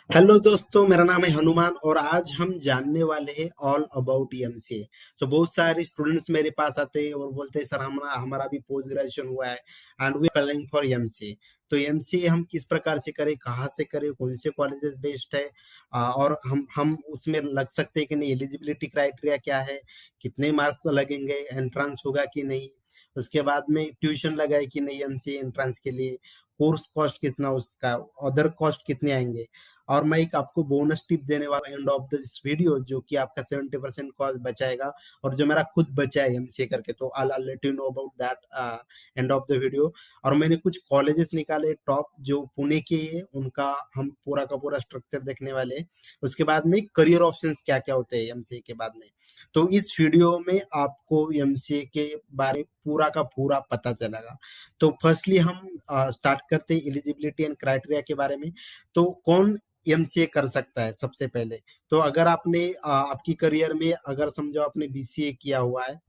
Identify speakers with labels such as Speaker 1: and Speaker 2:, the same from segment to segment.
Speaker 1: Hello दोस्तों, मेरा नाम है हनुमान और आज हम जानने वाले हैं ऑल अबाउट एमसीए। तो बहुत सारे स्टूडेंट्स मेरे पास आते हैं और बोलते हैं सर हमारा हमारा भी पोस्ट ग्रेजुएशन हुआ है and we are applying for MCA. तो एमसीए हम किस प्रकार से करें, कहाँ से करें, कौन से कॉलेजेस बेस्ट है, और हम उसमें लग सकते हैं कि नहीं, एलिजिबिलिटी क्राइटेरिया क्या है, कितने मार्क्स लगेंगे, एंट्रेंस होगा कि नहीं, उसके बाद में ट्यूशन लगाए कि नहीं एमसीए एंट्रेंस के लिए, कोर्स कॉस्ट कितना, उसका अदर कॉस्ट कितने आएंगे। और मैं एक आपको बोनस टिप देने वाला एंड ऑफ दिस वीडियो, जो कि आपका 70% कॉस्ट बचाएगा और जो मेरा खुद बचा है एमसीए करके। तो I let you know about that end of the video. और मैंने कुछ कॉलेजेस निकाले टॉप जो पुणे के हैं, उनका हम पूरा का पूरा स्ट्रक्चर देखने वाले हैं। उसके बाद में करियर ऑप्शंस क्या क्या होते हैं एमसीए के बाद में। तो इस वीडियो में आपको एमसीए के बारे में पूरा का पूरा पता चलेगा। तो फर्स्टली हम स्टार्ट करते हैं एलिजिबिलिटी एंड क्राइटेरिया के बारे में। तो कौन एमसीए कर सकता है सबसे पहले? तो अगर आपने आपकी करियर में अगर समझो आपने बीसीए किया हुआ है,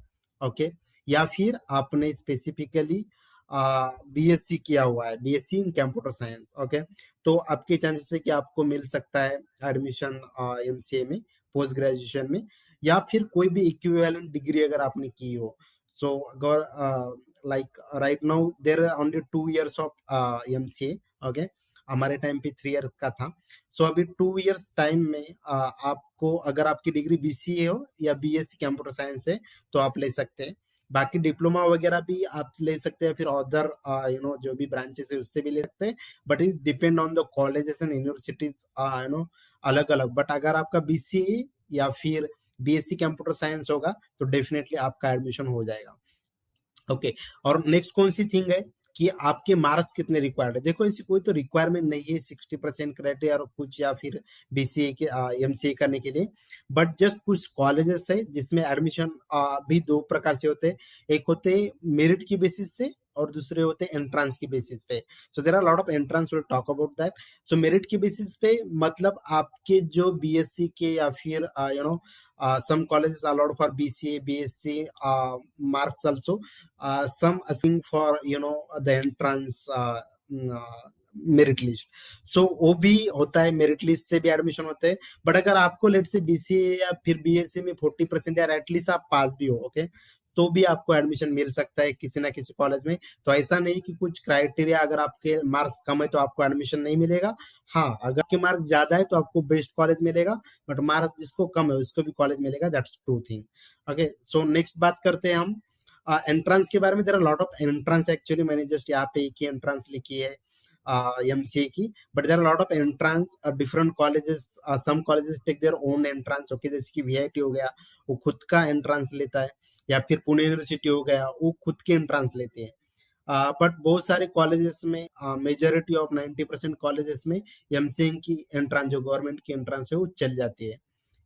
Speaker 1: ओके, या फिर आपने स्पेसिफिकली बीएससी किया हुआ है, BSc in computer science, okay, तो आपके चांसेस है कि आपको मिल सकता है एडमिशन एमसीए में, पोस्ट ग्रेजुएशन में, या फिर कोई भी इक्विवेलेंट डिग्री अगर आपने की हो। सो अगर like right now there are only 2 years of MCA, okay, हमारे टाइम पे 3 इयर्स का था। सो अभी 2 इयर्स टाइम में आपको अगर आपकी डिग्री बीसीए हो या बीएससी कंप्यूटर साइंस है तो आप ले सकते हैं। बाकी डिप्लोमा वगैरह भी आप ले सकते हैं, फिर अदर जो भी ब्रांचेस है उससे भी ले सकते हैं। But it depend on the colleges and universities, अलग अलग। बट अगर आपका बीसीए या फिर बीएससी कंप्यूटर साइंस होगा तो डेफिनेटली आपका एडमिशन हो जाएगा। ओके, और नेक्स्ट कौन सी थिंग है कि आपके मार्क्स कितने रिक्वायर्ड है। देखो ऐसी कोई तो रिक्वायरमेंट नहीं है 60% क्राइटेरिया और कुछ, या फिर बीसीए के एमसीए करने के लिए। बट जस्ट कुछ कॉलेजेस है जिसमें एडमिशन भी दो प्रकार से होते हैं। एक होते हैं मेरिट की बेसिस से और दूसरे होते हैं एंट्रेंस की बेसिस पे। So there are lot of entrance, we'll talk about that. So merit की बेसिस पे मतलब आपके जो बीएससी के या फिर some colleges allowed for BCA, BSc marks also. Some asking for the entrance merit list. So वो भी होता है, मेरिट लिस्ट से भी एडमिशन होते हैं। बट अगर आपको लेट से बीसीए या फिर बीएससी में 40% या एटलीस्ट आप पास भी हो, ओके, तो भी आपको एडमिशन मिल सकता है किसी ना किसी कॉलेज में। तो ऐसा नहीं कि कुछ क्राइटेरिया अगर आपके मार्क्स कम है तो आपको एडमिशन नहीं मिलेगा। हाँ, अगर आपके मार्क्स ज्यादा है तो आपको बेस्ट कॉलेज मिलेगा, बट मार्क्स जिसको कम है उसको भी कॉलेज मिलेगा। That's two thing. Okay, so next बात करते हैं हम एंट्रेंस के बारे में। There are lot of entrance, actually मैंने जस्ट यहाँ पे एक ही एंट्रेंस लिखी है एमसीए की। But there are lot of entrance, different colleges, some colleges take their own entrance, okay, जैसे कि वीआईटी हो गया, वो खुद का एंट्रेंस लेता है, या फिर पुणे यूनिवर्सिटी हो गया, वो खुद के एंट्रेंस लेते हैं। बट बहुत सारे कॉलेजेस में, मेजोरिटी ऑफ 90% कॉलेजेस में एमसीए की एंट्रेंस, जो गवर्नमेंट की एंट्रेंस है, वो चल जाती है।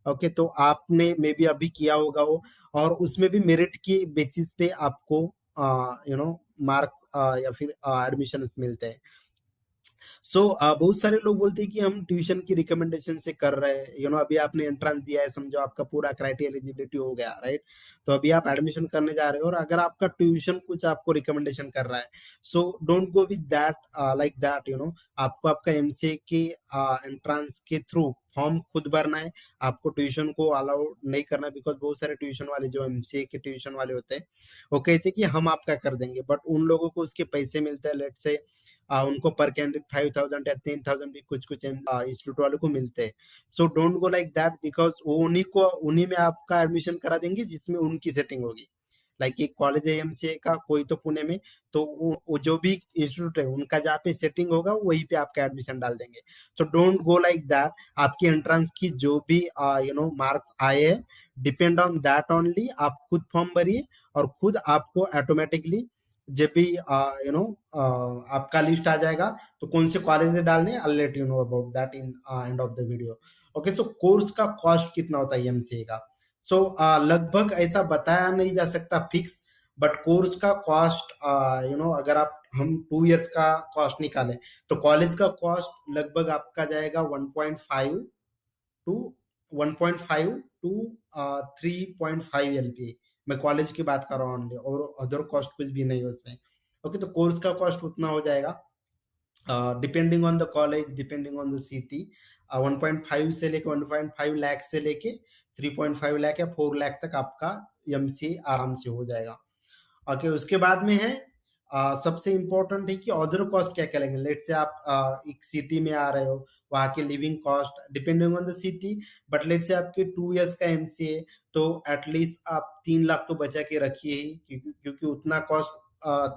Speaker 1: ओके, तो आपने मे बी अभी किया होगा वो, और उसमें भी मेरिट की बेसिस पे आपको मार्क्स या फिर एडमिशन मिलते हैं। सो बहुत सारे लोग बोलते हैं कि हम ट्यूशन की रिकमेंडेशन से कर रहे हैं। अभी आपने एंट्रेंस दिया है, समझो आपका पूरा क्राइटेरिया एलिजिबिलिटी हो गया, राइट। तो अभी आप एडमिशन करने जा रहे हो और अगर आपका ट्यूशन कुछ आपको रिकमेंडेशन कर रहा है, so don't go with that, like that. आपको आपका एमसीए के एंट्रेंस के थ्रू फॉर्म खुद भरना है। आपको ट्यूशन को अलाउ नहीं करना, बिकॉज बहुत सारे ट्यूशन वाले जो एमसीए के ट्यूशन वाले होते हैं वो कहते हैं कि हम आपका कर देंगे, बट उन लोगों को उसके पैसे मिलते हैं। लेट से उनको पर कैंडिडेट 5,000 या 10,000 भी कुछ कुछ इंस्टीट्यूट वालों को मिलते हैं। So don't go like that, because वो उन्हीं में आपका एडमिशन करा देंगे जिसमें उनकी सेटिंग होगी। लाइक एक कॉलेज है एमसीए का कोई तो पुणे में, तो वो जो भी इंस्टीट्यूट है उनका जहाँ पे सेटिंग होगा वहीं पे आपका एडमिशन डाल देंगे। So don't go like that. आपकी एंट्रेंस की जो भी मार्क्स आए हैं, डिपेंड ऑन दैट ओनली। आप खुद फॉर्म भरिए और खुद आपको ऑटोमेटिकली जब भी आपका लिस्ट आ जाएगा तो कौन से कॉलेज में डालने, I let you know about that in end of the video. Okay, so course का कॉस्ट कितना होता है एमसीए का? सो लगभग ऐसा बताया नहीं जा सकता फिक्स, बट कोर्स का कॉस्ट, अगर आप हम 2 इयर्स का कॉस्ट निकालें तो कॉलेज का कॉस्ट लगभग आपका जाएगा टू 1.5 टू 3.5 एलपी। मैं कॉलेज की बात कर रहा हूँ only, और अदर कॉस्ट कुछ भी नहीं है उसमें। ओके, तो कोर्स का कॉस्ट उतना हो जाएगा। Depending on the college, depending on the city, 1.5 से लेके 1.5 लाख से लेके 3.5 लाख या 4 लाख तक आपका एमसीए आराम से हो जाएगा। ओके, उसके बाद में है सबसे इम्पोर्टेंट है कि अदर कॉस्ट क्या क्या लगेंगे। लेट से आप एक सिटी में आ रहे हो, वहाँ के living cost depending on the city, but let से आपके 2 इयर्स का एमसीए, तो एटलीस्ट आप 3 लाख तो बचा के रखिए ही, क्योंकि उतना कॉस्ट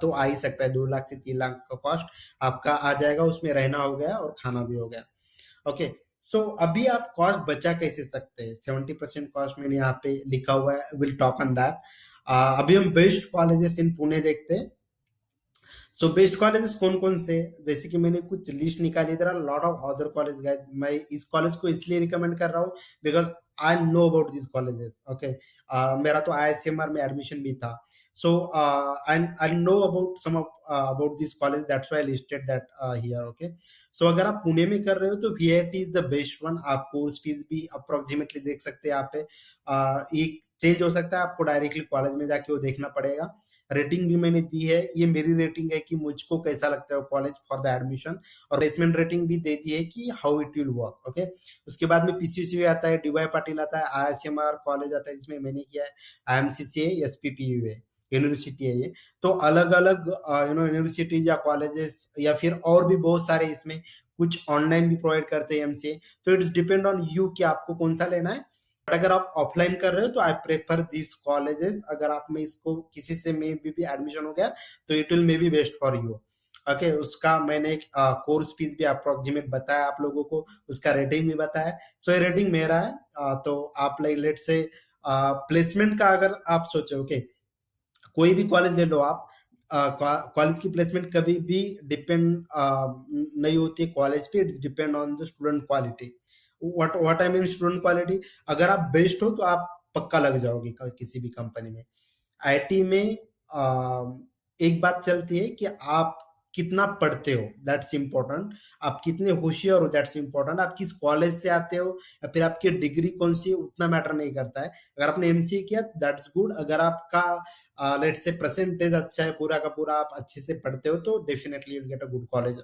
Speaker 1: तो आ ही सकता है। 2 लाख से 3 लाख का कॉस्ट आपका आ जाएगा, उसमें रहना हो गया और खाना भी हो गया। ओके, सो अभी आप कॉस्ट बचा कैसे सकते हैं? 70% कॉस्ट मैंने यहाँ पे लिखा हुआ है, विल टॉक ऑन दैट। अभी हम बेस्ट कॉलेजेस इन पुणे देखते हैं। सो बेस्ट कॉलेजेस कौन कौन से, जैसे कि मैंने कुछ लिस्ट निकाली, there are lot of other college guys. मैं इस कॉलेज को इसलिए रिकमेंड कर रहा हूँ because I know about this colleges. Okay, मेरा तो आईएसएमआर में एडमिशन भी था, so I know about some of about this college, that's why I listed that here. Okay, so अगर आप पुणे में कर रहे हो तो VIT is the best one. आप कोर्स फीस भी अप्रोक्सीमेटली देख सकते हैं यहाँ पे। एक चेंज हो सकता है, आपको डायरेक्टली कॉलेज में जाके वो देखना पड़ेगा। रेटिंग भी मैंने दी है, ये मेरी रेटिंग है कि मुझको कैसा लगता है कॉलेज फॉर द एडमिशन, और प्लेसमेंट रेटिंग भी दे दी है कि how it will work. Okay, उसके बाद में पीसीसी आता है, डीवाई पाटिल आता है, आईएसएमआर कॉलेज आता है जिसमें मैंने किया है, आईएमसीसी है, एसपीपीयू है, यूनिवर्सिटी है ये। तो अलग अलग यूनिवर्सिटीज या कॉलेजेस या फिर और भी बहुत सारे इसमें कुछ ऑनलाइन भी प्रोवाइड करते हैं एमसीए। तो इट्स डिपेंड ऑन यू कि आपको कौन सा लेना है। अगर आप ऑफलाइन कर रहे हो तो आई प्रेफर दिस कॉलेजेस। अगर आप में इसको किसी से मे भी एडमिशन हो गया तो it will may be best for you. Okay, उसका मैंने एक कोर्स फीस भी अप्रोक्सीमेट बताया आप लोगों को, उसका रेटिंग भी बताया। सो ये रेटिंग मेरा है। तो आप लाइक लेट से प्लेसमेंट का अगर आप सोचे, ओके, कोई भी कॉलेज ले लो आप, कॉलेज की प्लेसमेंट कभी भी डिपेंड नहीं होती है कॉलेज पे, it's depend on the student quality. What I mean student quality, अगर आप बेस्ट हो तो आप पक्का लग जाओगे किसी भी कंपनी में। आईटी में एक बात चलती है कि आप कितना पढ़ते हो, दैट्स इम्पोर्टेंट। आप कितने होशियार हो, दैट्स इम्पोर्टेंट। आप किस कॉलेज से आते हो या फिर आपकी डिग्री कौन सी है, उतना मैटर नहीं करता है। अगर आपने एमसीए किया दैट्स गुड। अगर आपका लेट से परसेंटेज अच्छा है, पूरा का पूरा आप अच्छे से पढ़ते हो, तो definitely you get a good college,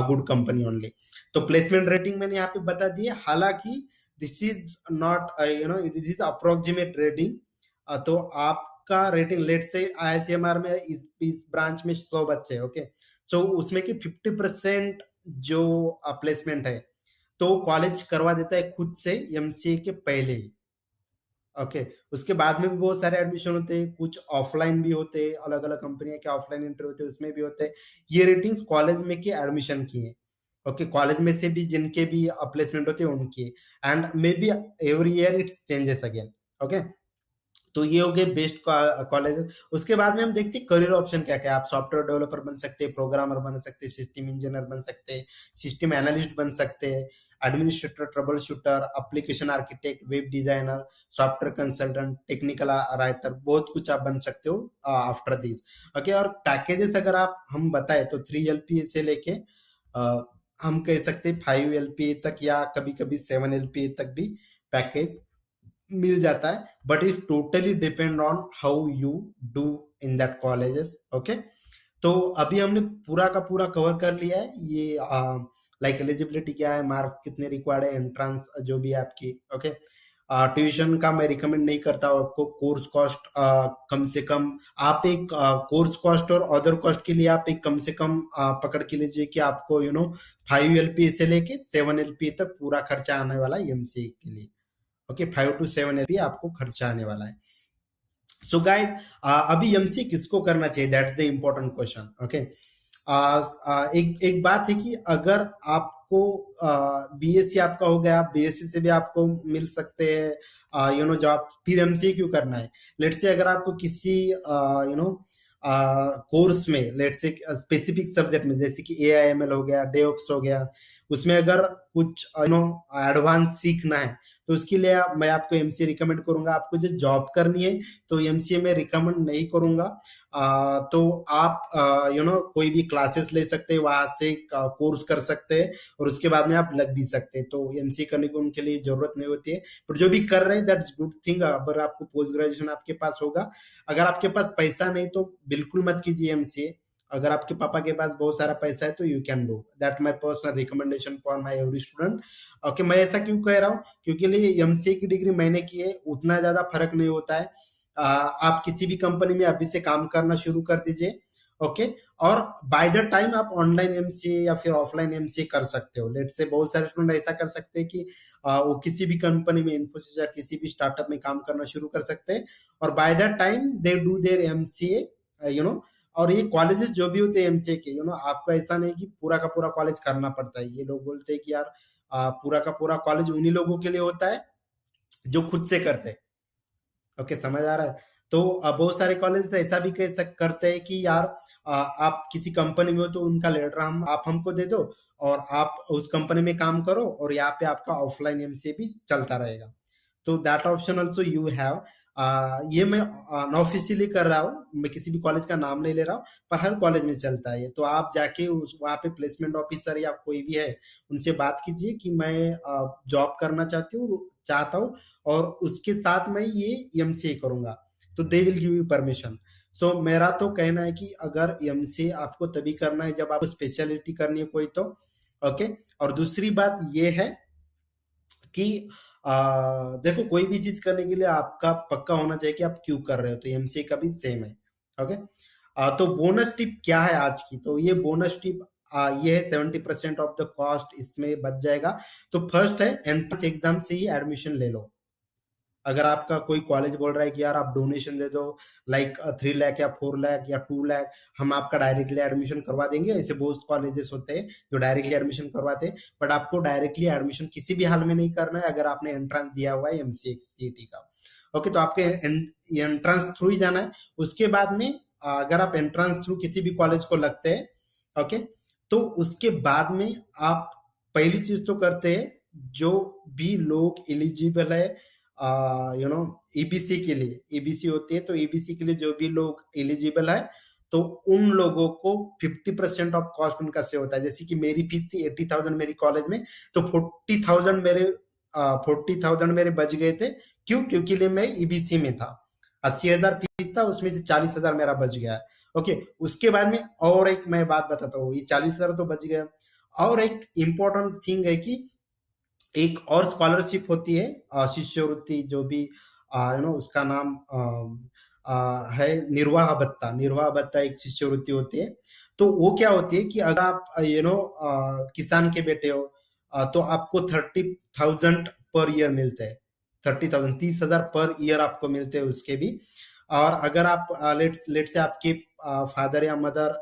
Speaker 1: good company only. तो प्लेसमेंट रेटिंग मैंने यहाँ पे बता दी है। हालांकि this is not it is approximate rating. तो आपका रेटिंग लेट से आईसीएमआर में इस ब्रांच में 100 बच्चे, ओके, सो उसमें कि 50% जो प्लेसमेंट है तो कॉलेज करवा देता है खुद से एमसीए के पहले ही। ओके, उसके बाद में भी बहुत सारे एडमिशन होते हैं, कुछ ऑफलाइन भी होते हैं, अलग अलग कंपनियां के ऑफलाइन इंटरव्यू होते हैं, उसमें भी होते हैं। ये रेटिंग्स कॉलेज में के एडमिशन की है। ओके, कॉलेज में से भी जिनके भी प्लेसमेंट होते हैं उनकी, and may be every year it's changes again. Okay, तो ये हो गए बेस्ट कॉलेज। उसके बाद में हम देखते हैं करियर ऑप्शन क्या क्या है। आप सॉफ्टवेयर डेवलपर बन सकते हैं, प्रोग्रामर बन सकते हैं, सिस्टम इंजीनियर बन सकते हैं, सिस्टम एनालिस्ट बन सकते हैं, administrator, trouble shooter, application architect, web designer, software consultant, technical writer, बहुत कुछ आप बन सकते हो आफ्टर दिस। ओके, और पैकेजेस अगर आप हम बताए तो 3 LPA से लेके हम कह सकते हैं 5 LPA तक, या कभी कभी 7 LPA तक भी पैकेज मिल जाता है। But is totally depend on how you do in that colleges. Okay, तो अभी हमने पूरा का पूरा कवर कर लिया है ये, लाइक एलिजिबिलिटी क्या है, मार्क्स कितने रिक्वायर्ड है, एंट्रेंस जो भी है आपकी। ओके, ट्यूशन का मैं रिकमेंड नहीं करता हूँ आपको। कोर्स कॉस्ट कम से कम आप एक कोर्स कॉस्ट और अदर कॉस्ट के लिए आप एक कम से कम पकड़ के लीजिए कि आपको 5 LPA से लेके 7 LPA तक पूरा खर्चा आने वाला है एमसीए के लिए। ओके, 5 to 7 LPA आपको खर्चा आने वाला है। सो गाइज, अभी एमसीए किसको करना चाहिए, that's the important question. Okay, एक एक बात है कि अगर आपको बीएससी आपका हो गया, बीएससी से भी आपको मिल सकते हैं जॉब, फिर एमसीए क्यों करना है? लेट से अगर आपको किसी कोर्स में, लेट से स्पेसिफिक सब्जेक्ट में, जैसे कि एआईएमएल हो गया, डेओप्स हो गया, उसमें अगर कुछ एडवांस सीखना है तो उसके लिए मैं आपको एमसीए रिकमेंड करूंगा। आपको जो जॉब करनी है तो एमसीए में रिकमेंड नहीं करूंगा। तो आप कोई भी क्लासेस ले सकते हैं, वहां से कोर्स कर सकते हैं, और उसके बाद में आप लग भी सकते हैं। तो एमसीए करने की उनके लिए जरूरत नहीं होती है। पर जो भी कर रहे हैं दैट्स गुड थिंग। अगर आपको पोस्ट ग्रेजुएशन आपके पास होगा, अगर आपके पास पैसा नहीं तो बिल्कुल मत कीजिए एमसीए। अगर आपके पापा के पास बहुत सारा पैसा है तो you can do that, my personal recommendation for my every student. Okay, मैं ऐसा क्यों कह रहा हूँ, क्योंकि लिए एमसीए की डिग्री मैंने की है, उतना ज्यादा फर्क नहीं होता है। आप किसी भी कंपनी में अभी से काम करना शुरू कर दीजिए। ओके, और बाय द टाइम आप ऑनलाइन एमसीए या फिर ऑफलाइन एमसीए कर सकते हो। लेट से बहुत सारे स्टूडेंट ऐसा कर सकते हैं कि वो किसी भी कंपनी में, इन्फोसिस या किसी भी स्टार्टअप में काम करना शुरू कर सकते हैं, और by the time they do their MCA, you know. और ये कॉलेजेस जो भी होते हैं एमसीए के, यू नो, आपको ऐसा नहीं कि पूरा का पूरा कॉलेज करना पड़ता है। ये लोग बोलते हैं कि यार पूरा का पूरा कॉलेज उन्हीं लोगों के लिए होता है जो खुद से करते हैं। ओके, समझ आ रहा है। तो बहुत सारे कॉलेज ऐसा भी करते हैं कि यार आप किसी कंपनी में हो तो उनका लेटर हम आप हमको दे दो, और आप उस कंपनी में काम करो, और यहाँ पे आपका ऑफलाइन एमसीए भी चलता रहेगा। तो that option also you have. ये मैं ऑफिशियली कर रहा हूँ, मैं किसी भी कॉलेज का नाम नहीं ले रहा हूँ, पर हर कॉलेज में चलता है ये। तो आप जाके उस वहाँ पे प्लेसमेंट ऑफिसर या कोई भी है, उनसे बात कीजिए कि मैं जॉब करना चाहता हूँ, और उसके साथ मैं ये एमसीए करूंगा, तो they will give you permission. So मेरा तो कहना है कि अगर एमसीए आपको तभी करना है जब आपको स्पेशलिटी करनी है कोई, तो ओके। और दूसरी बात ये है कि देखो, कोई भी चीज करने के लिए आपका पक्का होना चाहिए कि आप क्यों कर रहे हो, तो एमसीए का भी सेम है। ओके, तो बोनस टिप क्या है आज की, तो ये बोनस टिप ये है 70% ऑफ द कॉस्ट इसमें बच जाएगा। तो फर्स्ट है, एंट्रेंस एग्जाम से ही एडमिशन ले लो। अगर आपका कोई कॉलेज बोल रहा है कि यार आप डोनेशन दे दो, लाइक 3 लाख या 4 लाख या 2 लाख, हम आपका डायरेक्टली एडमिशन करवा देंगे, ऐसे बहुत कॉलेजेस होते हैं जो डायरेक्टली एडमिशन करवाते हैं। बट आपको डायरेक्टली एडमिशन किसी भी हाल में नहीं करना है अगर आपने एंट्रेंस दिया हुआ है एमसीए सीईटी का। ओके, तो आपके एंट्रेंस थ्रू ही जाना है। उसके बाद में अगर आप एंट्रेंस थ्रू किसी भी कॉलेज को लगते हैं, ओके, तो उसके बाद में आप पहली चीज तो करते हैं, जो भी लोग एलिजिबल है, यू नो, ईबीसी के लिए, ईबीसी होती है, तो ईबीसी के लिए जो भी लोग एलिजिबल है, तो उन लोगों को 50% ऑफ कॉस्ट उनका से होता है। जैसे कि मेरी फीस थी 80,000 मेरी कॉलेज में, तो 40,000 मेरे बच गए थे। क्यों? क्योंकि लिए मैं ईबीसी में था। 80,000 फीस था, उसमें से 40,000 मेरा बच गया। ओके, उसके बाद में और एक मैं बात बताता हूँ, ये 40,000 तो बच गया। और एक इम्पोर्टेंट थिंग है कि एक और स्कॉलरशिप होती है, शिष्यवृत्ति, जो भी यू नो उसका नाम है निर्वाह भत्ता। निर्वाह भत्ता एक शिष्यवृत्ति होती है। तो वो क्या होती है कि अगर आप यू नो किसान के बेटे हो, तो आपको 30,000 पर ईयर मिलते हैं। 30,000, 30,000 पर ईयर आपको मिलते हैं उसके भी। और अगर आप लेट से आपके फादर या मदर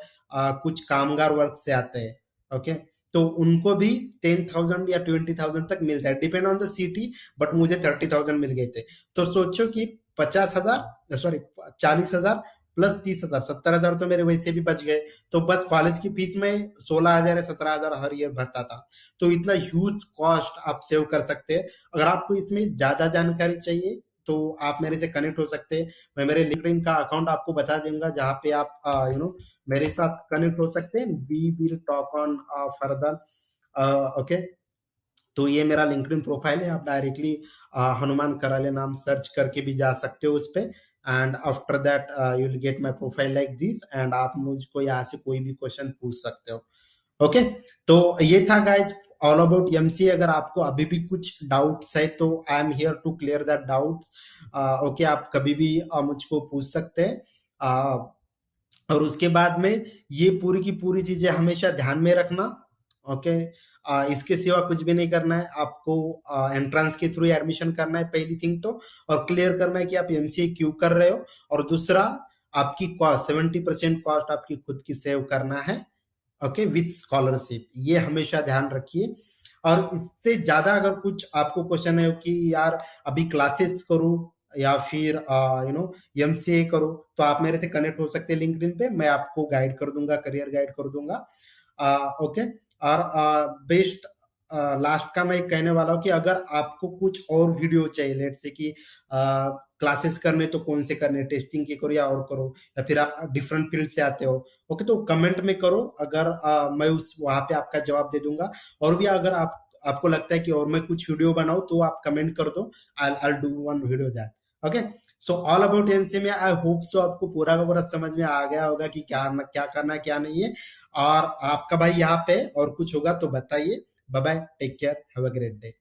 Speaker 1: कुछ कामगार वर्ग से आते हैं, ओके, तो उनको भी 10,000 या 20,000 तक मिलता है, depend on the city. But मुझे 30,000 मिल गए थे। तो सोचो कि 50,000, सॉरी 40,000 प्लस 30,000, 70,000 तो मेरे वैसे भी बच गए। तो बस कॉलेज की फीस में 16,000 या 17,000 हर ईयर भरता था। तो इतना ह्यूज कॉस्ट आप सेव कर सकते हैं। अगर आपको इसमें ज्यादा जानकारी चाहिए तो आप मेरे से कनेक्ट हो सकते हैं। मैं मेरे लिंक्डइन का अकाउंट आपको बता दूंगा, जहाँ पे आप यू नो मेरे साथ कनेक्ट हो सकते हैं। We will talk on further. Okay, तो ये मेरा लिंक्डइन प्रोफाइल है, आप डायरेक्टली हनुमान कराले नाम सर्च करके भी जा सकते हो उस पे। And after that you will get my profile like this, and आप मुझको यहाँ से कोई भी क्वेश्चन पूछ सकते हो। ओके, तो ये था गाइज ऑल अबाउट एमसीए। अगर आपको अभी भी कुछ डाउट्स है तो I am here to clear that doubts. Okay, आप कभी भी मुझको पूछ सकते हैं। और उसके बाद में ये पूरी की पूरी चीजें हमेशा ध्यान में रखना। ओके, इसके सिवा कुछ भी नहीं करना है आपको। एंट्रेंस के थ्रू एडमिशन करना है पहली थिंग तो, और क्लियर करना है कि आप एमसीए क्यों कर रहे हो। और दूसरा, आपकी कॉस्ट 70% कॉस्ट आपकी खुद की सेव करना है। ओके, विथ स्कॉलरशिप, ये हमेशा ध्यान रखिए। और इससे ज्यादा अगर कुछ आपको क्वेश्चन है कि यार अभी क्लासेस करूं या फिर यू नो एमसीए करो, तो आप मेरे से कनेक्ट हो सकते हैं लिंक्डइन पे। मैं आपको गाइड कर दूंगा, करियर गाइड कर दूंगा। ओके, और बेस्ट लास्ट का मैं कहने वाला हूँ कि अगर आपको कुछ और वीडियो चाहिए, लेट से कि क्लासेस करने तो कौन से करने, टेस्टिंग के करो या और करो, या फिर आप डिफरेंट फील्ड से आते हो, ओके, तो कमेंट में करो। अगर मैं उस वहां पे आपका जवाब दे दूंगा। और भी अगर आपको लगता है कि और मैं कुछ वीडियो बनाऊं तो आप कमेंट कर दो, I do one video that. Okay. So all about MCA में आई होप सो आपको पूरा का पूरा समझ में आ गया होगा कि क्या क्या करना है क्या नहीं है। और आपका भाई यहाँ पे और कुछ होगा तो बताइए। Bye bye, take care, have a great day.